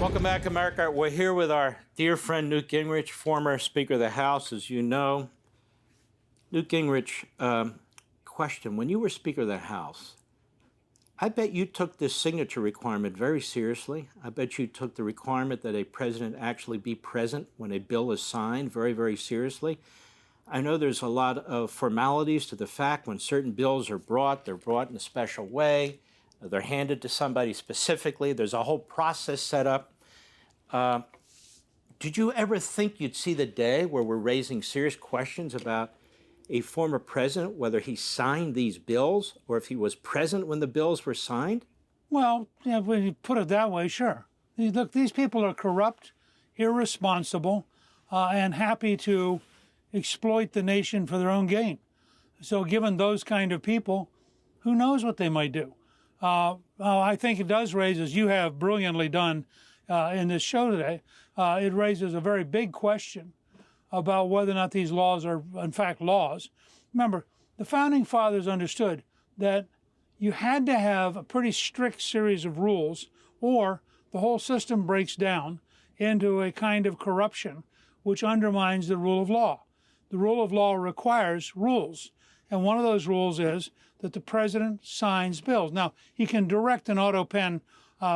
Welcome back, America. We're here with our dear friend Newt Gingrich, former Speaker of the House, as you know. Newt Gingrich, question. When you were Speaker of the House, I bet you took this signature requirement very seriously. I bet you took the requirement that a president actually be present when a bill is signed very, very seriously. I know there's a lot of formalities to the fact when certain bills are brought, they're brought in a special way. They're handed to somebody specifically. There's a whole process set up. Did you ever think you'd see the day where we're raising serious questions about a former president, whether he signed these bills or if he was present when the bills were signed? Well, yeah, when you put it that way, sure. Look, these people are corrupt, irresponsible, and happy to exploit the nation for their own gain. So given those kind of people, who knows what they might do? I think it does raise, as you have brilliantly done in this show today, it raises a very big question about whether or not these laws are, in fact, laws. Remember, the Founding Fathers understood that you had to have a pretty strict series of rules, or the whole system breaks down into a kind of corruption which undermines the rule of law. The rule of law requires rules, and one of those rules is that the president signs bills. Now, he can direct an autopen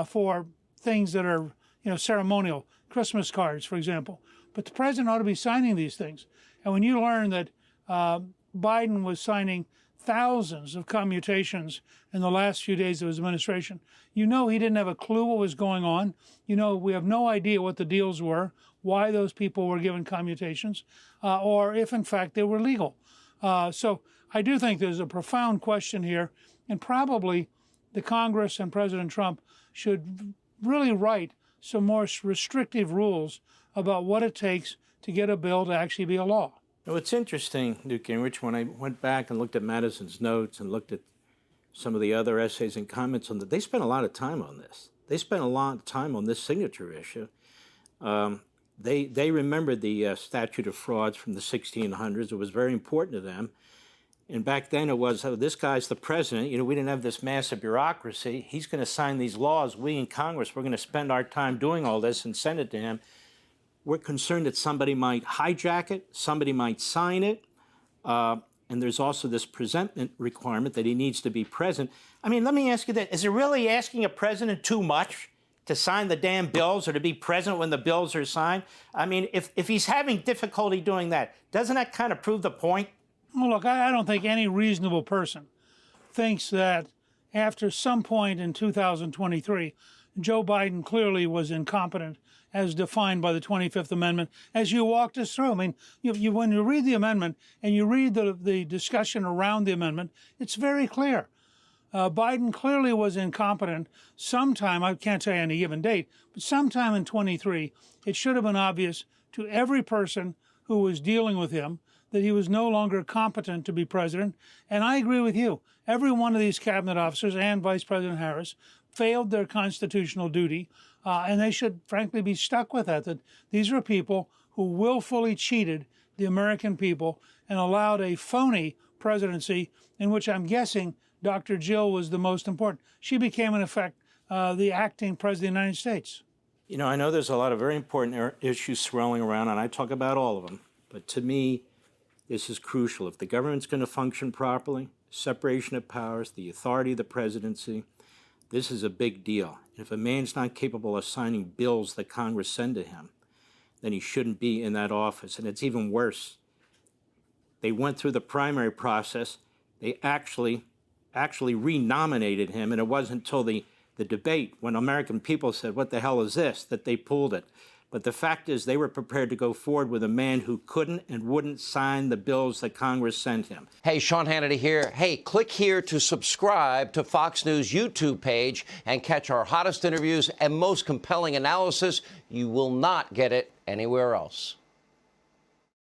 for things that are, ceremonial, Christmas cards, for example. But the president ought to be signing these things. And when you learn that Biden was signing thousands of commutations in the last few days of his administration, you know he didn't have a clue what was going on. You know, we have no idea what the deals were, why those people were given commutations, or if, in fact, they were legal. So I do think there's a profound question here, and probably the Congress and President Trump should really write some more restrictive rules about what it takes to get a bill to actually be a law. Well, it's interesting, Newt Gingrich, when I went back and looked at Madison's notes and looked at some of the other essays and comments on that, they spent a lot of time on this. They spent a lot of time on this signature issue. They remembered the statute of frauds from the 1600s. It was very important to them. And back then it was, oh, this guy's the president. We didn't have this massive bureaucracy. He's going to sign these laws. We in Congress, we're going to spend our time doing all this and send it to him. We're concerned that somebody might hijack it, somebody might sign it, and there's also this presentment requirement that he needs to be present. I mean, let me ask you this. Is it really asking a president too much to sign the damn bills or to be present when the bills are signed? I mean, if he's having difficulty doing that, doesn't that kind of prove the point? Well, look, I don't think any reasonable person thinks that after some point in 2023, Joe Biden clearly was incompetent as defined by the 25th Amendment, as you walked us through. I mean, when you read the amendment and you read the discussion around the amendment, it's very clear. Biden clearly was incompetent sometime, I can't tell you any given date, but sometime in 23, it should have been obvious to every person who was dealing with him that he was no longer competent to be president. And I agree with you. Every one of these cabinet officers and Vice President Harris failed their constitutional duty, and they should, frankly, be stuck with that these are people who willfully cheated the American people and allowed a phony presidency in which I'm guessing Dr. Jill was the most important. She became, in effect, the acting president of the United States. I know there's a lot of very important issues swirling around, and I talk about all of them. But to me, this is crucial. If the government's going to function properly, separation of powers, the authority of the presidency, this is a big deal. If a man's not capable of signing bills that Congress send to him, then he shouldn't be in that office. And it's even worse. They went through the primary process. They actually renominated him, and it wasn't until the debate when American people said, what the hell is this, that they pulled it. But the fact is they were prepared to go forward with a man who couldn't and wouldn't sign the bills that Congress sent him. Hey, Sean Hannity here. Hey, click here to subscribe to Fox News YouTube page and catch our hottest interviews and most compelling analysis. You will not get it anywhere else.